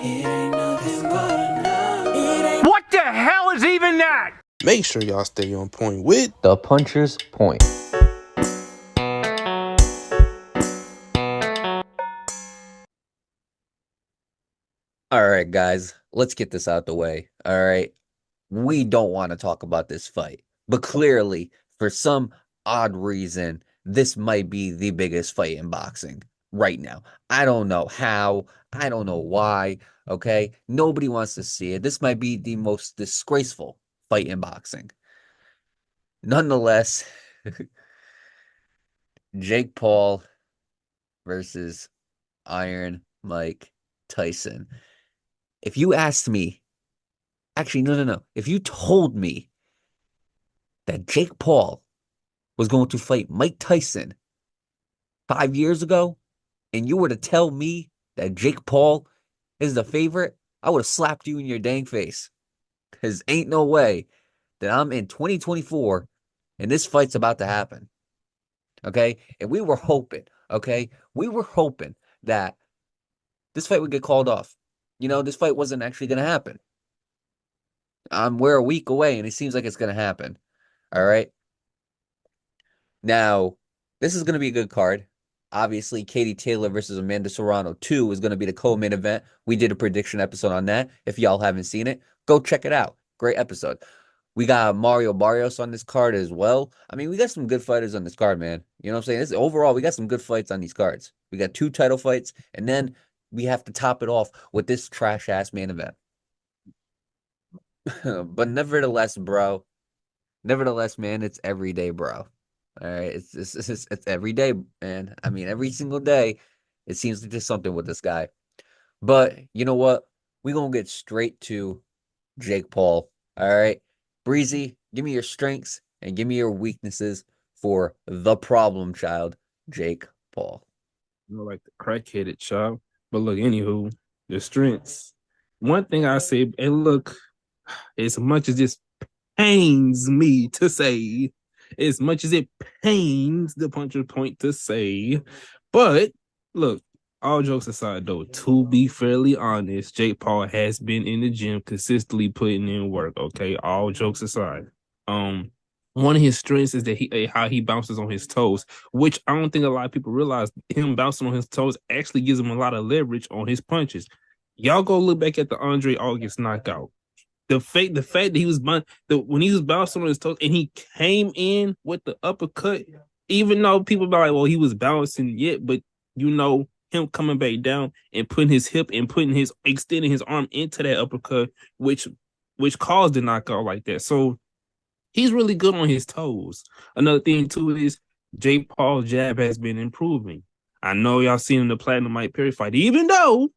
What the hell is even that? Make sure y'all stay on point with The Puncher's Point. All right, guys, let's get this out the way. All right. We don't want to talk about this fight, but clearly, for some odd reason, this might be the biggest fight in boxing right now. I don't know how. I don't know why. Okay. Nobody wants to see it. This might be the most disgraceful fight in boxing. Nonetheless, Jake Paul versus Iron Mike Tyson. If you asked me, actually, no. If you told me that Jake Paul was going to fight Mike Tyson 5 years ago, and you were to tell me that Jake Paul is the favorite, I would have slapped you in your dang face. Because ain't no way that I'm in 2024 and this fight's about to happen. Okay? And we were hoping, that this fight would get called off. This fight wasn't actually going to happen. We're a week away, and it seems like it's going to happen. All right? Now, this is going to be a good card. Obviously, Katie Taylor versus Amanda Serrano 2 is going to be the co-main event. We did a prediction episode on that. If y'all haven't seen it, go check it out. Great episode. We got Mario Barrios on this card as well. I mean, we got some good fighters on this card, man. You know what I'm saying? Overall, we got some good fights on these cards. We got 2 title fights, and then we have to top it off with this trash-ass main event. But nevertheless, man, it's every day, bro. All right, it's every day, man. I mean, every single day, it seems like there's something with this guy. But you know what? We're going to get straight to Jake Paul. All right, Breezy, give me your strengths and give me your weaknesses for the problem child, Jake Paul. Like the crack-headed child. But look, anywho, the strengths. One thing I say, and look, as much as this pains me to say, as much as it pains the Puncher's Point to say, but look, all jokes aside though, to be fairly honest, Jake Paul has been in the gym consistently putting in work, okay? All jokes aside. One of his strengths is that how he bounces on his toes, which I don't think a lot of people realize. Him bouncing on his toes actually gives him a lot of leverage on his punches. Y'all go look back at the Andre August knockout. The fact that he was when he was bouncing on his toes and he came in with the uppercut, even though people be like, well, he was bouncing yet, but him coming back down and putting his hip and extending his arm into that uppercut, which caused the knockout like that. So he's really good on his toes. Another thing too is Jake Paul's jab has been improving. I know y'all seen the Platinum Mike Perry fight, even though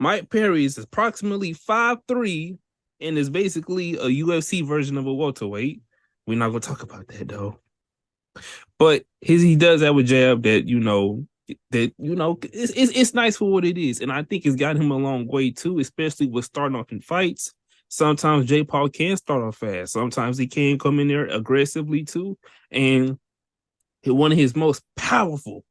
Mike Perry is approximately 5'3" and is basically a UFC version of a welterweight. We're not gonna talk about that though. But he does have a jab that it's nice for what it is, and I think it's got him a long way too, especially with starting off in fights. Sometimes Jake Paul can start off fast. Sometimes he can come in there aggressively too, and one of his most powerful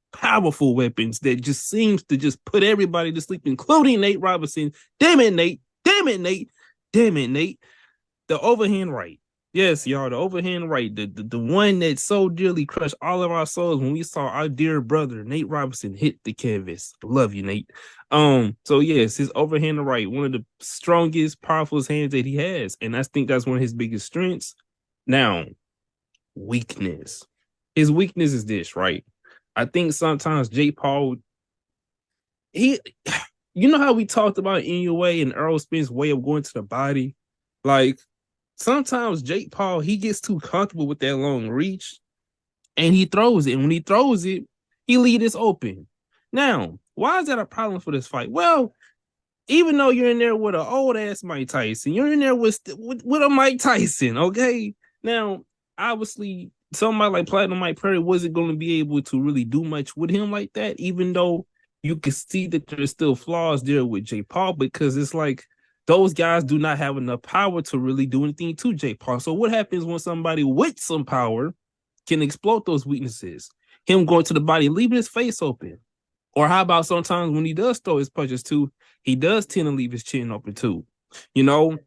weapons that just seems to just put everybody to sleep, including Nate Robinson. Damn it, Nate. The overhand right. Yes, y'all, the overhand right. The one that so dearly crushed all of our souls when we saw our dear brother, Nate Robinson, hit the canvas. Love you, Nate. So yes, his overhand right, one of the strongest, powerful hands that he has. And I think that's one of his biggest strengths. Now, weakness. His weakness is this, right? I think sometimes Jake Paul, you know how we talked about Inoue and Errol Spence' way of going to the body? Like, sometimes Jake Paul, he gets too comfortable with that long reach, and he throws it. And when he throws it, he leaves it open. Now, why is that a problem for this fight? Well, even though you're in there with an old-ass Mike Tyson, you're in there with a Mike Tyson, okay? Now, obviously, somebody like Platinum Mike Perry wasn't going to be able to really do much with him like that, even though you can see that there's still flaws there with Jake Paul, because it's like those guys do not have enough power to really do anything to Jake Paul. So what happens when somebody with some power can exploit those weaknesses? Him going to the body, leaving his face open. Or how about sometimes when he does throw his punches too, he does tend to leave his chin open too. You know,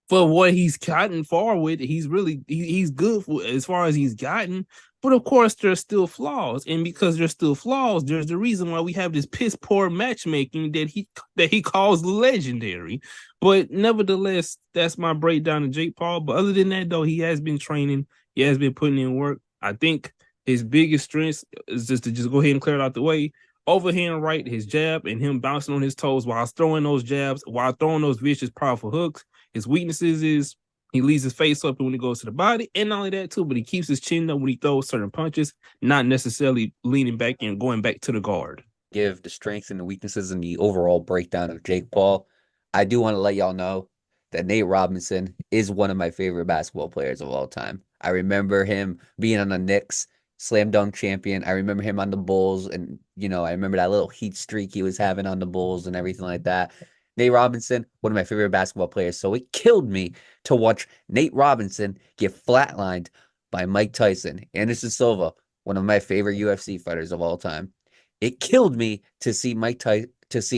for what he's gotten far with, he's good for as far as he's gotten. But of course, there's still flaws, and because there's still flaws, there's the reason why we have this piss poor matchmaking that he calls legendary. But nevertheless, that's my breakdown of Jake Paul. But other than that, though, he has been training, he has been putting in work. I think his biggest strength is just to go ahead and clear it out the way. Overhand right, his jab, and him bouncing on his toes while throwing those jabs, while throwing those vicious, powerful hooks. His weaknesses is he leaves his face open when he goes to the body, and not only that too, but he keeps his chin up when he throws certain punches, not necessarily leaning back and going back to the guard. Give the strengths and the weaknesses and the overall breakdown of Jake Paul. I do want to let y'all know that Nate Robinson is one of my favorite basketball players of all time. I remember him being on the Knicks, slam dunk champion. I remember him on the Bulls, and I remember that little heat streak he was having on the Bulls and everything like that. Nate Robinson, one of my favorite basketball players. So it killed me to watch Nate Robinson get flatlined by Mike Tyson. Anderson Silva, one of my favorite UFC fighters of all time. It killed me to see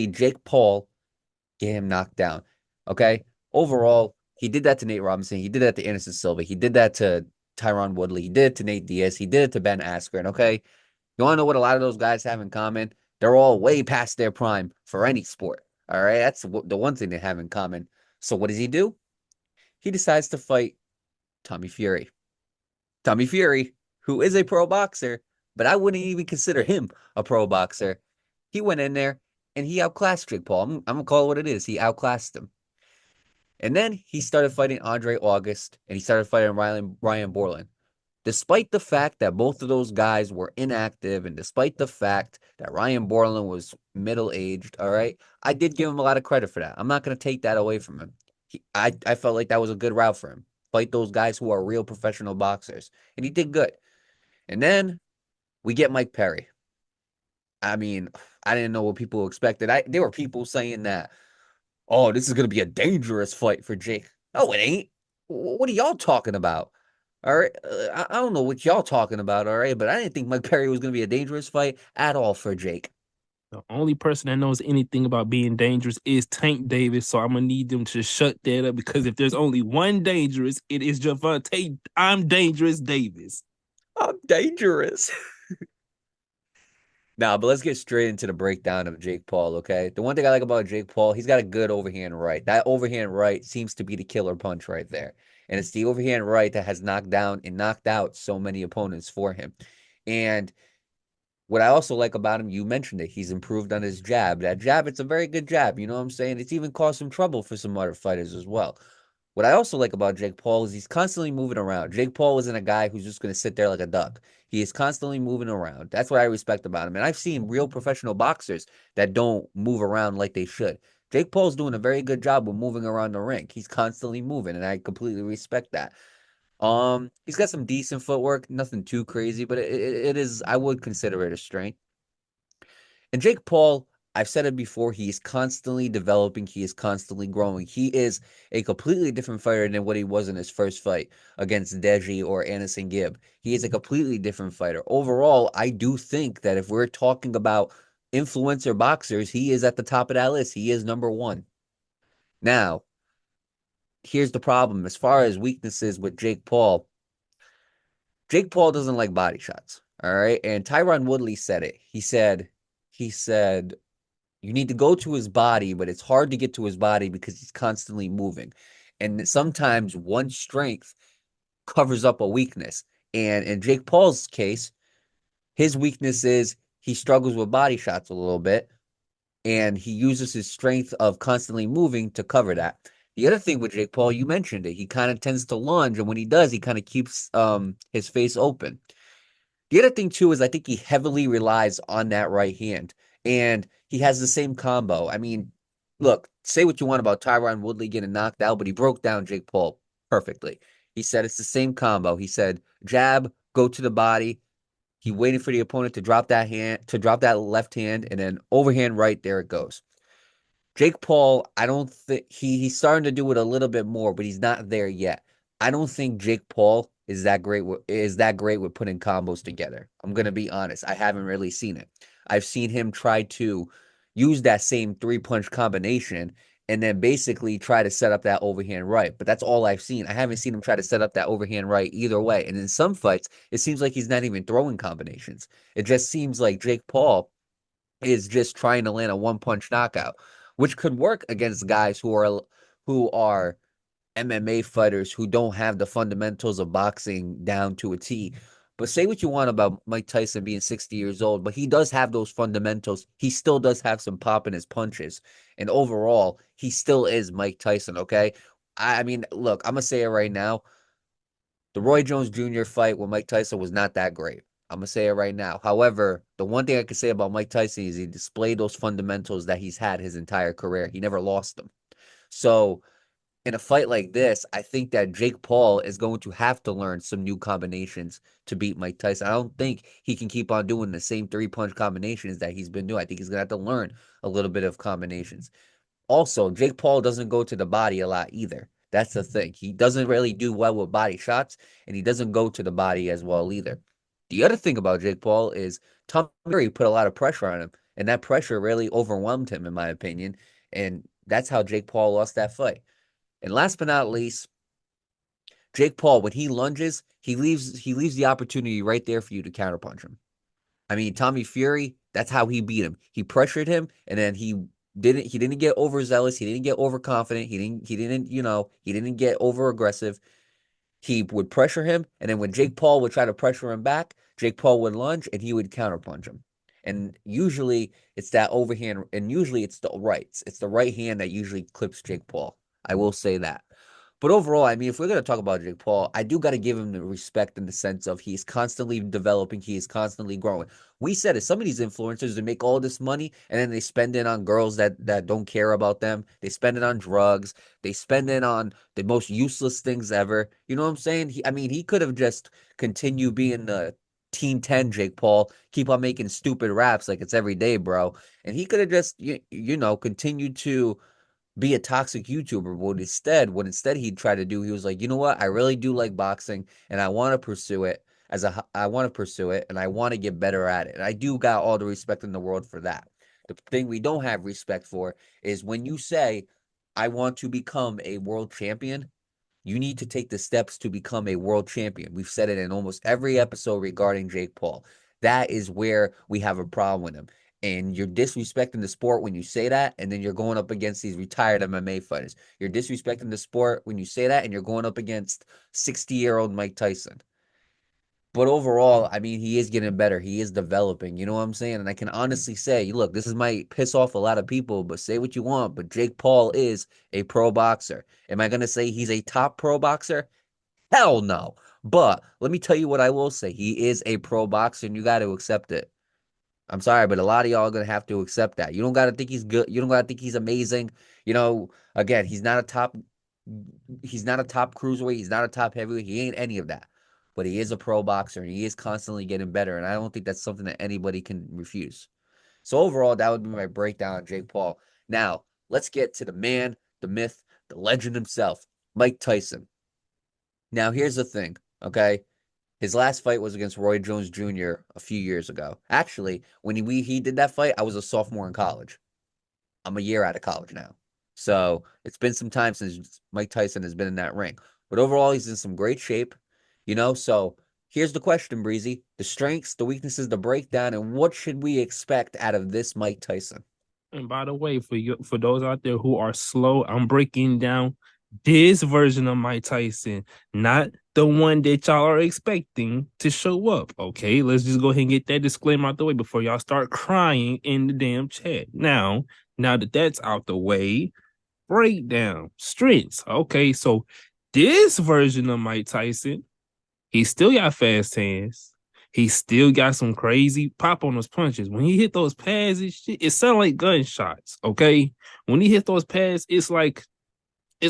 Jake Paul get him knocked down. Okay? Overall, he did that to Nate Robinson. He did that to Anderson Silva. He did that to Tyron Woodley. He did it to Nate Diaz. He did it to Ben Askren. Okay? You want to know what a lot of those guys have in common? They're all way past their prime for any sport. All right, that's the one thing they have in common. So what does he do? He decides to fight Tommy Fury. Tommy Fury, who is a pro boxer, but I wouldn't even consider him a pro boxer. He went in there and he outclassed Jake Paul. I'm going to call it what it is. He outclassed him. And then he started fighting Andre August, and he started fighting Ryan Borland. Despite the fact that both of those guys were inactive, and despite the fact that Ryan Borland was middle-aged, all right, I did give him a lot of credit for that. I'm not going to take that away from him. I felt like that was a good route for him. Fight those guys who are real professional boxers. And he did good. And then we get Mike Perry. I mean, I didn't know what people expected. There were people saying that, oh, this is going to be a dangerous fight for Jake. No, it ain't. What are y'all talking about? All right. I don't know what y'all talking about, all right, but I didn't think Mike Perry was going to be a dangerous fight at all for Jake. The only person that knows anything about being dangerous is Tank Davis, so I'm going to need them to shut that up, because if there's only one dangerous, it is Javante I'm Dangerous Davis. I'm dangerous. Now, but let's get straight into the breakdown of Jake Paul, okay? The one thing I like about Jake Paul, he's got a good overhand right. That overhand right seems to be the killer punch right there. And it's the overhand right that has knocked down and knocked out so many opponents for him. And what I also like about him, you mentioned it, he's improved on his jab. That jab, it's a very good jab, you know what I'm saying? It's even caused some trouble for some other fighters as well. What I also like about Jake Paul is he's constantly moving around. Jake Paul isn't a guy who's just going to sit there like a duck. He is constantly moving around. That's what I respect about him. And I've seen real professional boxers that don't move around like they should. Jake Paul's doing a very good job with moving around the ring. He's constantly moving, and I completely respect that. He's got some decent footwork, nothing too crazy, but it is, I would consider it a strength. And Jake Paul, I've said it before, he is constantly developing. He is constantly growing. He is a completely different fighter than what he was in his first fight against Deji or Anderson Gibb. He is a completely different fighter. Overall, I do think that if we're talking about influencer boxers, he is at the top of that list. He is number one. Now, here's the problem. As far as weaknesses with Jake Paul doesn't like body shots. All right. And Tyron Woodley said it. He said, you need to go to his body, but it's hard to get to his body because he's constantly moving. And sometimes one strength covers up a weakness. And in Jake Paul's case, his weakness is he struggles with body shots a little bit, and he uses his strength of constantly moving to cover that. The other thing with Jake Paul, you mentioned it, he kind of tends to lunge, and when he does, he kind of keeps his face open. The other thing, too, is I think he heavily relies on that right hand, and he has the same combo. I mean, look, say what you want about Tyron Woodley getting knocked out, but he broke down Jake Paul perfectly. He said it's the same combo. He said, jab, go to the body. He waited for the opponent to drop that left hand, and then overhand right, there it goes. Jake Paul, I don't think he's starting to do it a little bit more, but he's not there yet. I don't think Jake Paul is that great with putting combos together. I'm gonna be honest. I haven't really seen it. I've seen him try to, use that same 3-punch combination and then basically try to set up that overhand right. But that's all I've seen. I haven't seen him try to set up that overhand right either way. And in some fights, it seems like he's not even throwing combinations. It just seems like Jake Paul is just trying to land a one-punch knockout, which could work against guys who are MMA fighters who don't have the fundamentals of boxing down to a T. But say what you want about Mike Tyson being 60 years old, but he does have those fundamentals. He still does have some pop in his punches. And overall, he still is Mike Tyson, okay? I mean, look, I'm going to say it right now. The Roy Jones Jr. fight with Mike Tyson was not that great. I'm going to say it right now. However, the one thing I can say about Mike Tyson is he displayed those fundamentals that he's had his entire career. He never lost them. So in a fight like this, I think that Jake Paul is going to have to learn some new combinations to beat Mike Tyson. I don't think he can keep on doing the same 3-punch combinations that he's been doing. I think he's going to have to learn a little bit of combinations. Also, Jake Paul doesn't go to the body a lot either. That's the thing. He doesn't really do well with body shots, and he doesn't go to the body as well either. The other thing about Jake Paul is Tom Fury put a lot of pressure on him, and that pressure really overwhelmed him, in my opinion. And that's how Jake Paul lost that fight. And last but not least, Jake Paul, when he lunges, he leaves the opportunity right there for you to counterpunch him. I mean, Tommy Fury, that's how he beat him. He pressured him, and then he didn't get overzealous, he didn't get overconfident, he didn't get over aggressive. He would pressure him, and then when Jake Paul would try to pressure him back, Jake Paul would lunge and he would counterpunch him. And usually it's that overhand, and usually it's the right hand that usually clips Jake Paul. I will say that. But overall, I mean, if we're going to talk about Jake Paul, I do got to give him the respect in the sense of he's constantly developing, he is constantly growing. We said it, some of these influencers, they make all this money and then they spend it on girls that don't care about them. They spend it on drugs. They spend it on the most useless things ever. You know what I'm saying? He could have just continued being the Teen 10 Jake Paul, keep on making stupid raps like it's every day, bro. And he could have just, continued to be a toxic YouTuber. What instead he'd try to do, he was like, you know what? I really do like boxing and I want to pursue it and I want to get better at it. And I do got all the respect in the world for that. The thing we don't have respect for is when you say, I want to become a world champion, you need to take the steps to become a world champion. We've said it in almost every episode regarding Jake Paul. That is where we have a problem with him. And you're disrespecting the sport when you say that, and then you're going up against these retired MMA fighters. You're disrespecting the sport when you say that, and you're going up against 60-year-old Mike Tyson. But overall, I mean, he is getting better. He is developing. You know what I'm saying? And I can honestly say, look, this might piss off a lot of people, but say what you want. But Jake Paul is a pro boxer. Am I going to say he's a top pro boxer? Hell no. But let me tell you what I will say. He is a pro boxer, and you got to accept it. I'm sorry, but a lot of y'all are going to have to accept that. You don't got to think he's good. You don't got to think he's amazing. Again, he's not a top cruiserweight. He's not a top heavyweight. He ain't any of that. But he is a pro boxer, and he is constantly getting better. And I don't think that's something that anybody can refuse. So overall, that would be my breakdown on Jake Paul. Now, let's get to the man, the myth, the legend himself, Mike Tyson. Now, here's the thing, okay? His last fight was against Roy Jones Jr. a few years ago. Actually, when he did that fight, I was a sophomore in college. I'm a year out of college now. So it's been some time since Mike Tyson has been in that ring. But overall, he's in some great shape. So here's the question, Breezy. The strengths, the weaknesses, the breakdown, and what should we expect out of this Mike Tyson? And by the way, for those out there who are slow, I'm breaking down this version of Mike Tyson, not the one that y'all are expecting to show up. Okay, let's just go ahead and get that disclaimer out the way before y'all start crying in the damn chat. Now that that's out the way, breakdown, strengths. Okay, so this version of Mike Tyson, he still got fast hands. He still got some crazy pop on those punches. When he hit those pads, it sounded like gunshots, okay? When he hit those pads, it's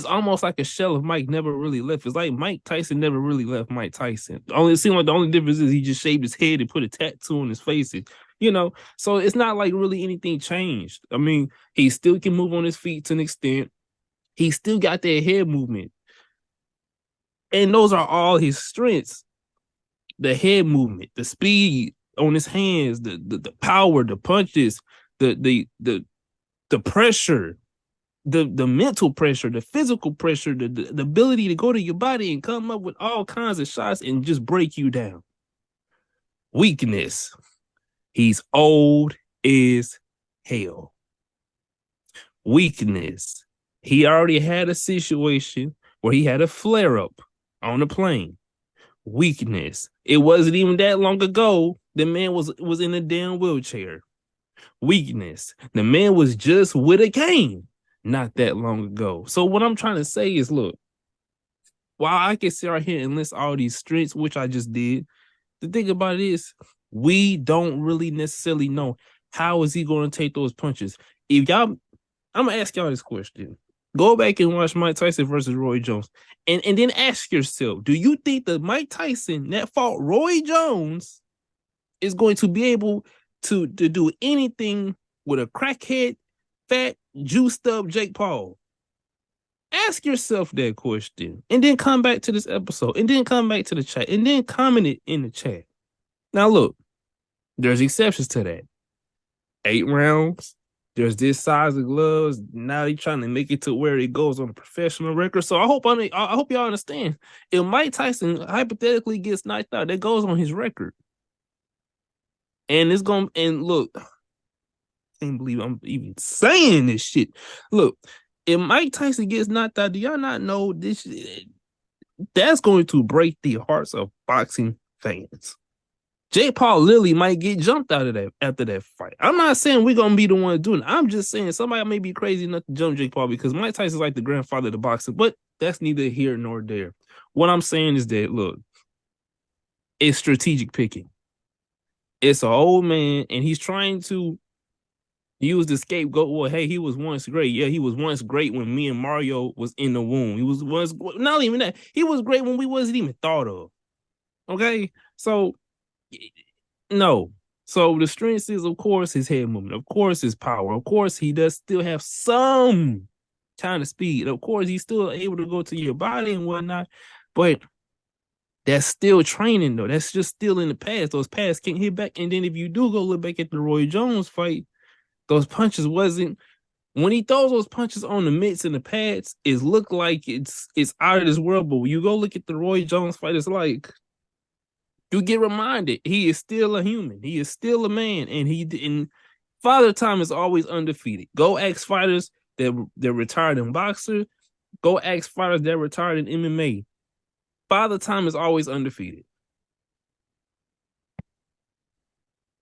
almost like a shell of Mike never really left. It's like Mike Tyson never really left Mike Tyson. It seemed like the only difference is he just shaved his head and put a tattoo on his face. So it's not like really anything changed. I mean, he still can move on his feet to an extent. He still got that head movement. And those are all his strengths. The head movement, the speed on his hands, the power, the punches, the the pressure, the mental pressure, the physical pressure, the ability to go to your body and come up with all kinds of shots and just break you down. Weakness. He's old as hell. Weakness. He already had a situation where he had a flare up on the plane. Weakness. It wasn't even that long ago. The man was in a damn wheelchair. Weakness. The man was just with a cane not that long ago. So what I'm trying to say is, look, while I can sit right here and list all these strengths, which I just did, the thing about it is we don't really necessarily know how is he going to take those punches. If y'all, I'm gonna ask y'all this question. Go back and watch Mike Tyson versus Roy Jones, and then ask yourself: do you think that Mike Tyson that fought Roy Jones is going to be able to do anything with a crackhead, fat, juiced up Jake Paul? Ask yourself that question, and then come back to this episode, and then come back to the chat, and then comment it in the chat. Now, look, there's exceptions to that. 8 rounds. There's this size of gloves. Now he's trying to make it to where it goes on a professional record. So I hope y'all understand. If Mike Tyson hypothetically gets knocked out, that goes on his record. And it's going to, and look, I can't believe I'm even saying this shit. Look, if Mike Tyson gets knocked out, do y'all not know this? That's going to break the hearts of boxing fans. Jake Paul literally might get jumped out of that after that fight. I'm not saying we're going to be the one doing it. I'm just saying somebody may be crazy enough to jump Jake Paul because Mike Tyson's like the grandfather of the boxing, but that's neither here nor there. What I'm saying is that, look, it's strategic picking. It's an old man, and he's trying to use the scapegoat. Well, hey, he was once great. Yeah, he was once great when me and Mario was in the womb. He was not even that. He was great when we wasn't even thought of. Okay? So, no. So the strength is, of course, his head movement. Of course, his power. Of course, he does still have some kind of speed. Of course, he's still able to go to your body and whatnot. But that's still training, though. That's just still in the past. Those pads can't hit back. And then if you do go look back at the Roy Jones fight, those punches wasn't, when he throws those punches on the mitts and the pads, it look like it's out of this world. But when you go look at the Roy Jones fight, it's like you get reminded he is still a human. He is still a man, and Father Time is always undefeated. Go ask fighters that retired in boxer. Go ask fighters that retired in MMA. Father Time is always undefeated.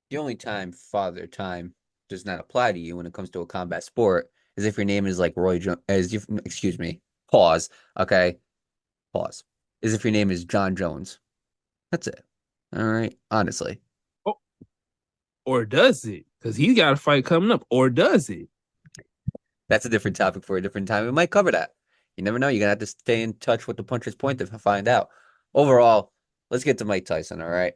The only time Father Time does not apply to you when it comes to a combat sport is if your name is like Roy Jones. Excuse me. Pause. Okay. Pause. Is if your name is John Jones. That's it. All right. Honestly. Oh, or does it? Because he got a fight coming up. Or does it? That's a different topic for a different time. We might cover that. You never know. You're going to have to stay in touch with the Puncher's Point to find out. Overall, let's get to Mike Tyson, all right?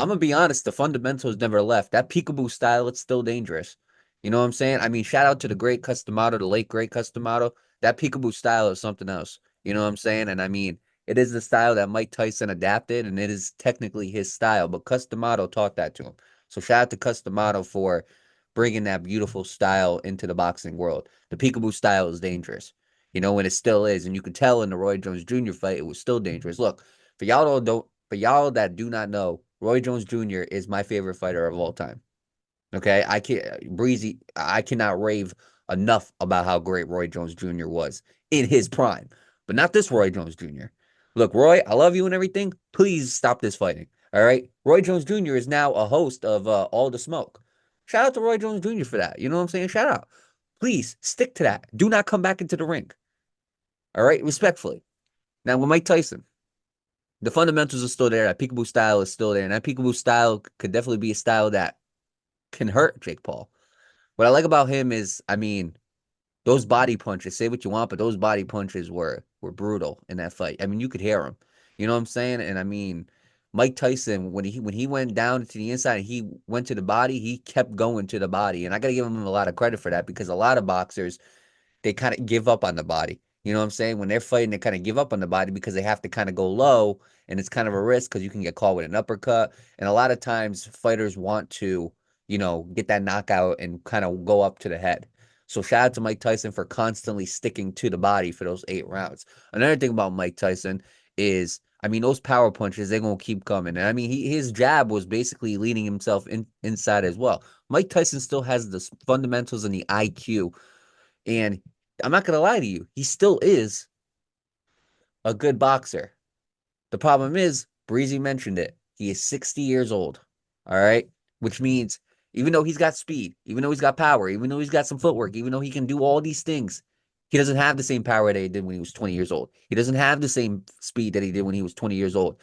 I'm going to be honest. The fundamentals never left. That peekaboo style, it's still dangerous. You know what I'm saying? I mean, shout out to the great Customato, the late great Customato. That peekaboo style is something else. You know what I'm saying? And I mean, it is the style that Mike Tyson adapted, and it is technically his style. But Customato taught that to him. So shout out to Customato for bringing that beautiful style into the boxing world. The peekaboo style is dangerous. You know, and it still is. And you could tell in the Roy Jones Jr. fight, it was still dangerous. Look, for y'all that do not know, Roy Jones Jr. is my favorite fighter of all time. Okay, I cannot rave enough about how great Roy Jones Jr. was in his prime, but not this Roy Jones Jr. Look, Roy, I love you and everything. Please stop this fighting. All right, Roy Jones Jr. is now a host of All the Smoke. Shout out to Roy Jones Jr. for that. You know what I'm saying? Shout out. Please stick to that. Do not come back into the ring. All right, respectfully. Now with Mike Tyson, the fundamentals are still there. That peekaboo style is still there, and that peekaboo style could definitely be a style that can hurt Jake Paul. What I like about him is, I mean, those body punches, say what you want, but those body punches were brutal in that fight. I mean, you could hear them. You know what I'm saying? And I mean, Mike Tyson, when he went down to the inside and he went to the body, he kept going to the body. And I got to give him a lot of credit for that, because a lot of boxers, they kind of give up on the body. You know what I'm saying? When they're fighting, they kind of give up on the body because they have to kind of go low, and it's kind of a risk because you can get caught with an uppercut. And a lot of times fighters want to, you know, get that knockout and kind of go up to the head. So shout out to Mike Tyson for constantly sticking to the body for those 8 rounds. Another thing about Mike Tyson is, I mean, those power punches, they're going to keep coming. And I mean, his jab was basically leading himself inside as well. Mike Tyson still has the fundamentals and the IQ. And I'm not going to lie to you, he still is a good boxer. The problem is, Breezy mentioned it. He is 60 years old. All right. Which means even though he's got speed, even though he's got power, even though he's got some footwork, even though he can do all these things, he doesn't have the same power that he did when he was 20 years old. He doesn't have the same speed that he did when he was 20 years old.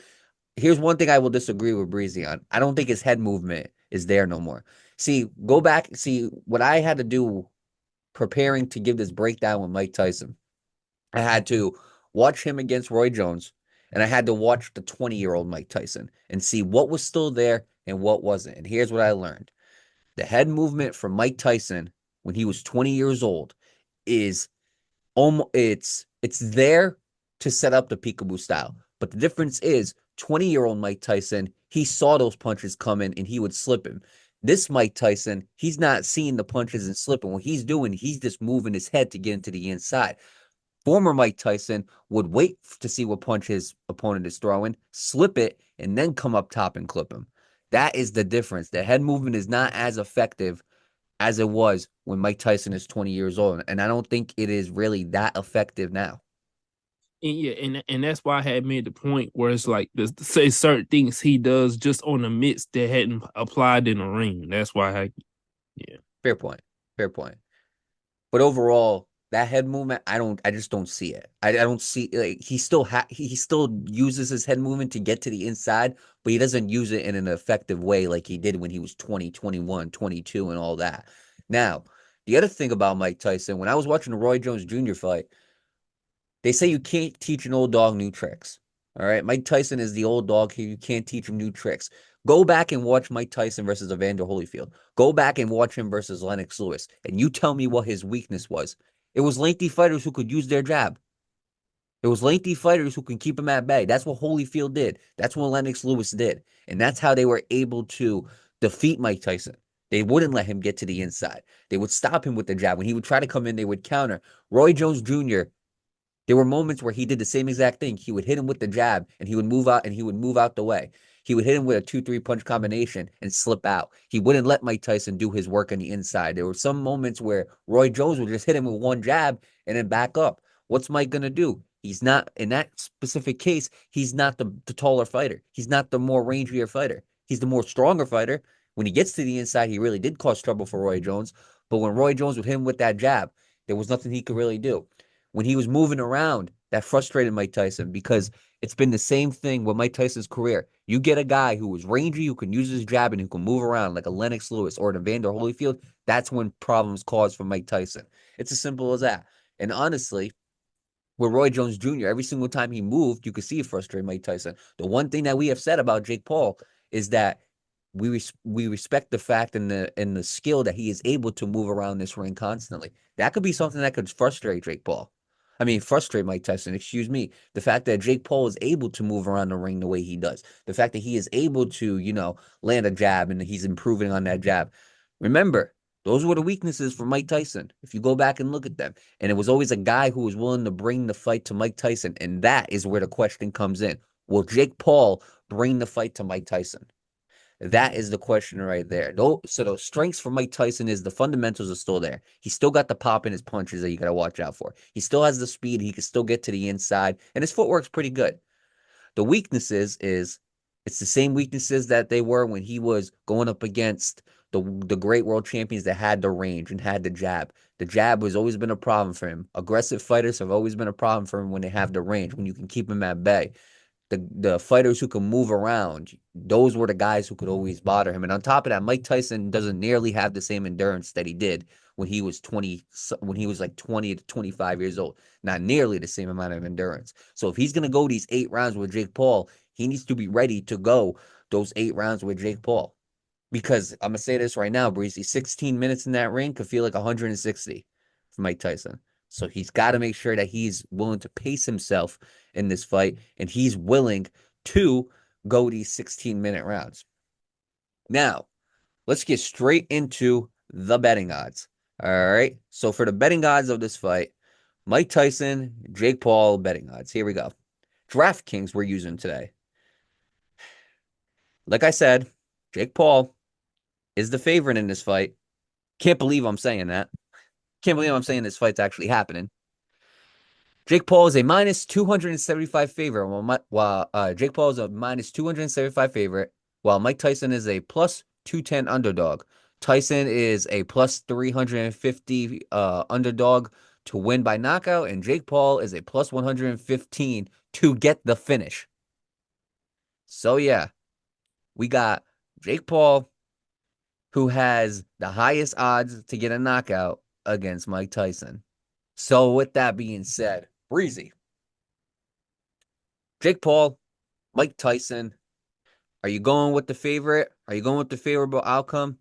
Here's one thing I will disagree with Breezy on. I don't think his head movement is there no more. See, go back. See, what I had to do preparing to give this breakdown with Mike Tyson, I had to watch him against Roy Jones, and I had to watch the 20-year-old Mike Tyson and see what was still there and what wasn't. And here's what I learned. The head movement from Mike Tyson when he was 20 years old is almost it's there to set up the peekaboo style. But the difference is 20-year-old Mike Tyson, he saw those punches coming and he would slip him. This Mike Tyson, he's not seeing the punches and slipping. What he's doing, he's just moving his head to get into the inside. Former Mike Tyson would wait to see what punch his opponent is throwing, slip it, and then come up top and clip him. That is the difference. The head movement is not as effective as it was when Mike Tyson is 20 years old. And I don't think it is really that effective now. And yeah, and that's why I had made the point where it's like say certain things he does just on the mitts that hadn't applied in the ring. That's why yeah. Fair point. Fair point. But overall, that head movement, I just don't see it. I don't see, like, he still uses his head movement to get to the inside, but he doesn't use it in an effective way like he did when he was 20, 21, 22 and all that. Now, the other thing about Mike Tyson, when I was watching the Roy Jones Jr. fight, they say you can't teach an old dog new tricks. All right. Mike Tyson is the old dog here. You can't teach him new tricks. Go back and watch Mike Tyson versus Evander Holyfield. Go back and watch him versus Lennox Lewis. And you tell me what his weakness was. It was lengthy fighters who could use their jab. It was lengthy fighters who can keep him at bay. That's what Holyfield did. That's what Lennox Lewis did. And that's how they were able to defeat Mike Tyson. They wouldn't let him get to the inside. They would stop him with the jab. When he would try to come in, they would counter. Roy Jones Jr., there were moments where he did the same exact thing. He would hit him with the jab and he would move out the way. He would hit him with a 2-3 punch combination and slip out. He wouldn't let Mike Tyson do his work on the inside. There were some moments where Roy Jones would just hit him with one jab and then back up. What's Mike going to do? He's not, in that specific case, he's not the taller fighter. He's not the more rangier fighter. He's the more stronger fighter. When he gets to the inside, he really did cause trouble for Roy Jones. But when Roy Jones would hit him with that jab, there was nothing he could really do. When he was moving around, that frustrated Mike Tyson because it's been the same thing with Mike Tyson's career. You get a guy who is rangy, who can use his jab, and who can move around like a Lennox Lewis or an Evander Holyfield, that's when problems cause for Mike Tyson. It's as simple as that. And honestly, with Roy Jones Jr., every single time he moved, you could see it frustrate Mike Tyson. The one thing that we have said about Jake Paul is that we respect the fact and the skill that he is able to move around this ring constantly. That could be something that could frustrate Jake Paul. Frustrate Mike Tyson, excuse me. The fact that Jake Paul is able to move around the ring the way he does. The fact that he is able to, land a jab and he's improving on that jab. Remember, those were the weaknesses for Mike Tyson. If you go back and look at them. And it was always a guy who was willing to bring the fight to Mike Tyson. And that is where the question comes in. Will Jake Paul bring the fight to Mike Tyson? That is the question right there. So those strengths for Mike Tyson is the fundamentals are still there. He's still got the pop in his punches that you got to watch out for. He still has the speed. He can still get to the inside. And his footwork's pretty good. The weaknesses is it's the same weaknesses that they were when he was going up against the great world champions that had the range and had the jab. The jab has always been a problem for him. Aggressive fighters have always been a problem for him when they have the range, when you can keep him at bay. The fighters who can move around, those were the guys who could always bother him. And on top of that, Mike Tyson doesn't nearly have the same endurance that he did when he was like 20 to 25 years old. Not nearly the same amount of endurance. So if he's going to go these 8 rounds with Jake Paul, he needs to be ready to go those 8 rounds with Jake Paul. Because I'm going to say this right now, Breezy, 16 minutes in that ring could feel like 160 for Mike Tyson. So he's got to make sure that he's willing to pace himself in this fight, and he's willing to go these 16-minute rounds. Now, let's get straight into the betting odds. All right. So for the betting odds of this fight, Mike Tyson, Jake Paul betting odds. Here we go. DraftKings we're using today. Like I said, Jake Paul is the favorite in this fight. Can't believe I'm saying that. Can't believe I'm saying this fight's actually happening. Jake Paul is a minus 275 favorite, while Jake Paul is a minus 275 favorite, while Mike Tyson is a plus 210 underdog. Tyson is a plus 350 underdog to win by knockout, and Jake Paul is a plus 115 to get the finish. So, yeah, we got Jake Paul, who has the highest odds to get a knockout against Mike Tyson. So, with that being said, Breezy, Jake Paul, Mike Tyson, are you going with the favorite? Are you going with the favorable outcome?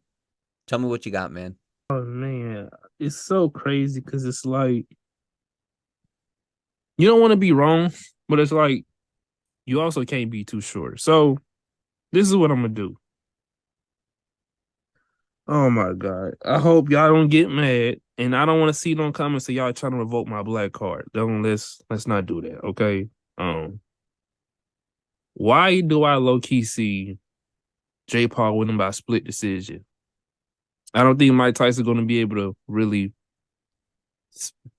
Tell me what you got, man. Oh man, it's so crazy because it's like you don't want to be wrong, but it's like you also can't be too sure. So this is what I'm gonna do. Oh my god. I hope y'all don't get mad. And I don't want to see no comments of y'all trying to revoke my black card. Don't let's not do that, okay? Um why do I low-key see J Paul winning by split decision? I don't think Mike Tyson gonna be able to really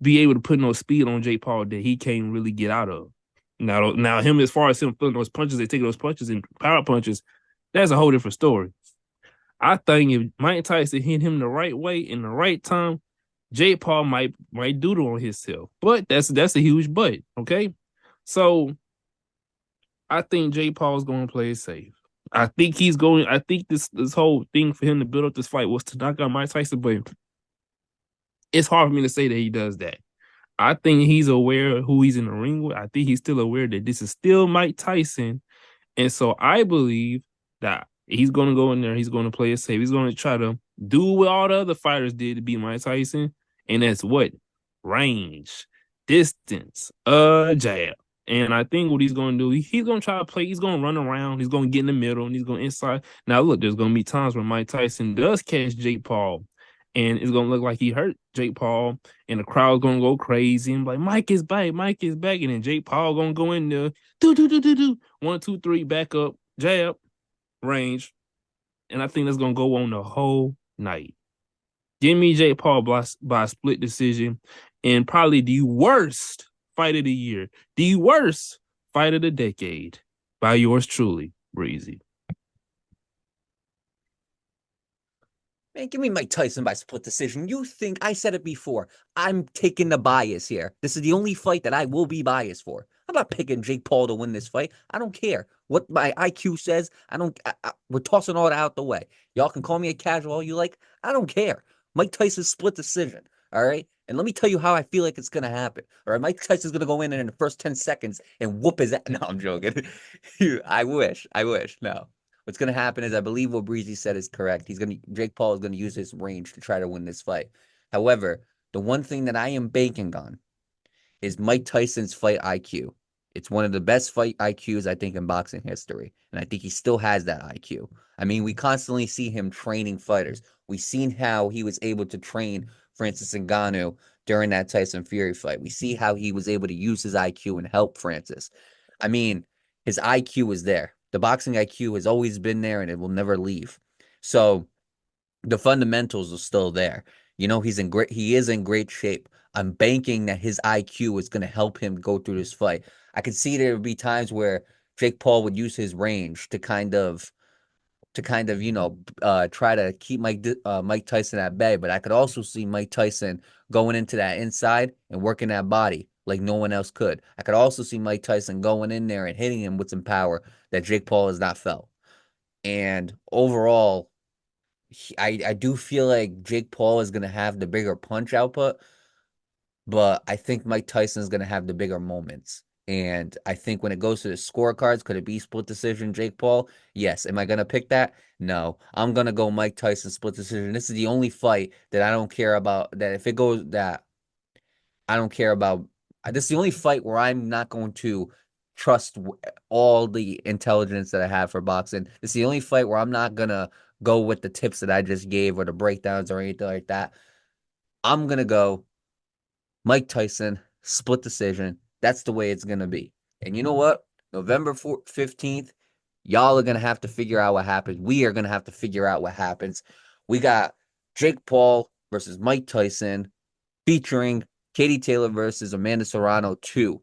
be able to put no speed on J Paul that he can't really get out of. Now him as far as him feeling those punches, they take those punches and power punches, that's a whole different story. I think if Mike Tyson hit him the right way in the right time, Jake Paul might doodle on himself. But that's a huge but. Okay. So I think Jake Paul's going to play it safe. I think this whole thing for him to build up this fight was to knock out Mike Tyson, but it's hard for me to say that he does that. I think he's aware of who he's in the ring with. I think he's still aware that this is still Mike Tyson. And so I believe that he's going to go in there. He's going to play it safe. He's going to try to do what all the other fighters did to beat Mike Tyson. And that's what? Range, distance, jab. And I think what he's going to do, he's going to try to play. He's going to run around. He's going to get in the middle and he's going inside. Now, look, there's going to be times where Mike Tyson does catch Jake Paul. And it's going to look like he hurt Jake Paul. And the crowd's going to go crazy. And like, Mike is back. Mike is back. And then Jake Paul going to go in there. Do. 1, 2, 3, back up, jab, range. And I think that's going to go on the whole night. Give me Jake Paul by split decision. And probably the worst fight of the year. The worst fight of the decade. By yours truly, Breezy. Man, give me Mike Tyson by split decision. You think, I said it before, I'm taking the bias here. This is the only fight that I will be biased for. I'm not picking Jake Paul to win this fight. I don't care what my IQ says. We're tossing all that out the way. Y'all can call me a casual all you like. I don't care. Mike Tyson's split decision. All right. And let me tell you how I feel like it's going to happen. All right. Mike Tyson's going to go in the first 10 seconds and whoop his ass. No, I'm joking. I wish. No. What's going to happen is I believe what Breezy said is correct. Jake Paul is going to use his range to try to win this fight. However, the one thing that I am banking on is Mike Tyson's fight IQ. It's one of the best fight IQs, I think, in boxing history. And I think he still has that IQ. I mean, we constantly see him training fighters. We've seen how he was able to train Francis Ngannou during that Tyson Fury fight. We see how he was able to use his IQ and help Francis. I mean, his IQ is there. The boxing IQ has always been there and it will never leave. So the fundamentals are still there. You know, he is in great shape. I'm banking that his IQ is going to help him go through this fight. I could see there would be times where Jake Paul would use his range to kind of try to keep Mike Tyson at bay. But I could also see Mike Tyson going into that inside and working that body like no one else could. I could also see Mike Tyson going in there and hitting him with some power that Jake Paul has not felt. And overall, I do feel like Jake Paul is going to have the bigger punch output, but I think Mike Tyson is going to have the bigger moments. And I think when it goes to the scorecards, could it be split decision, Jake Paul? Yes. Am I going to pick that? No. I'm going to go Mike Tyson split decision. This is the only fight that I don't care about. That if it goes that, I don't care about. This is the only fight where I'm not going to trust all the intelligence that I have for boxing. This is the only fight where I'm not going to go with the tips that I just gave or the breakdowns or anything like that. I'm going to go Mike Tyson, split decision. That's the way it's going to be. And you know what? November 15th, y'all are going to have to figure out what happens. We are going to have to figure out what happens. We got Jake Paul versus Mike Tyson featuring Katie Taylor versus Amanda Serrano 2.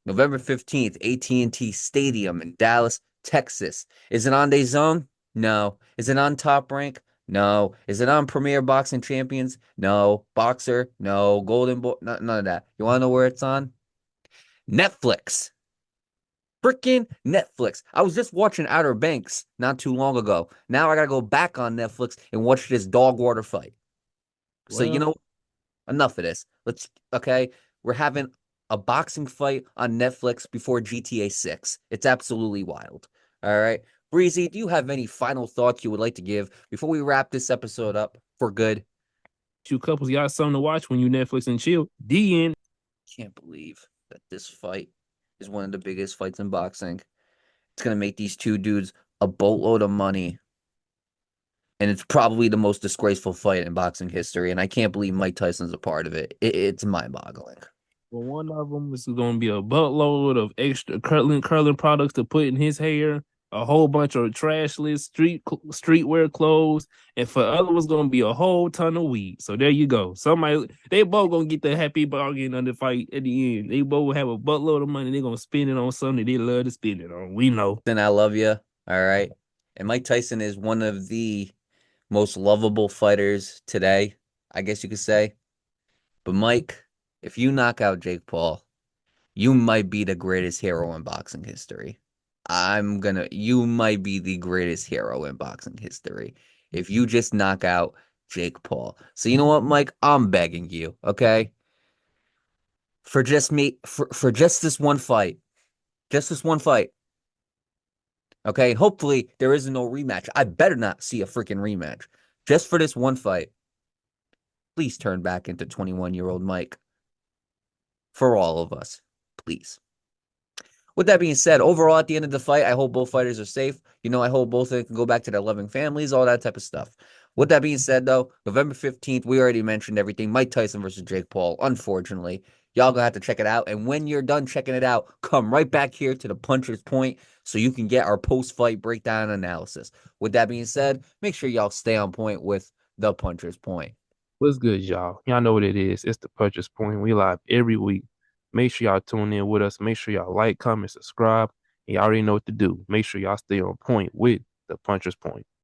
November 15th, AT&T Stadium in Dallas, Texas. Is it on DAZN? No. Is it on Top Rank? No. Is it on Premier Boxing Champions? No. Boxer? No. Golden Boy? None of that. You want to know where it's on? Netflix. Freaking Netflix. I was just watching Outer Banks not too long ago. Now I got to go back on Netflix and watch this dog water fight. So, you know, enough of this. Okay, we're having a boxing fight on Netflix before GTA 6. It's absolutely wild. All right. Breezy, do you have any final thoughts you would like to give before we wrap this episode up for good? Two couples got something to watch when you Netflix and chill. The end. Can't believe that this fight is one of the biggest fights in boxing. It's going to make these two dudes a boatload of money. And it's probably the most disgraceful fight in boxing history. And I can't believe Mike Tyson's a part of it. It's mind-boggling. Well, one of them is going to be a buttload of extra curling products to put in his hair, a whole bunch of trashless streetwear clothes, and for the other one's going to be a whole ton of weed. So there you go. They both going to get the happy bargain on the fight at the end. They both have a buttload of money. They're going to spend it on something they love to spend it on. We know. Then I love you. All right. And Mike Tyson is one of the most lovable fighters today, I guess you could say. But Mike, if you knock out Jake Paul, you might be the greatest hero in boxing history. You might be the greatest hero in boxing history if you just knock out Jake Paul. So you know what, Mike? I'm begging you, okay? For just this one fight. Just this one fight. Okay, and hopefully there is no rematch. I better not see a freaking rematch. Just for this one fight. Please turn back into 21-year-old Mike. For all of us. Please. With that being said, overall, at the end of the fight, I hope both fighters are safe. You know, I hope both of them can go back to their loving families, all that type of stuff. With that being said, though, November 15th, we already mentioned everything. Mike Tyson versus Jake Paul, unfortunately. Y'all gonna have to check it out. And when you're done checking it out, come right back here to the Puncher's Point so you can get our post-fight breakdown analysis. With that being said, make sure y'all stay on point with the Puncher's Point. What's good, y'all? Y'all know what it is. It's the Purchase Point. We live every week. Make sure y'all tune in with us. Make sure y'all like, comment, subscribe. And y'all already know what to do. Make sure y'all stay on point with the Puncher's Point.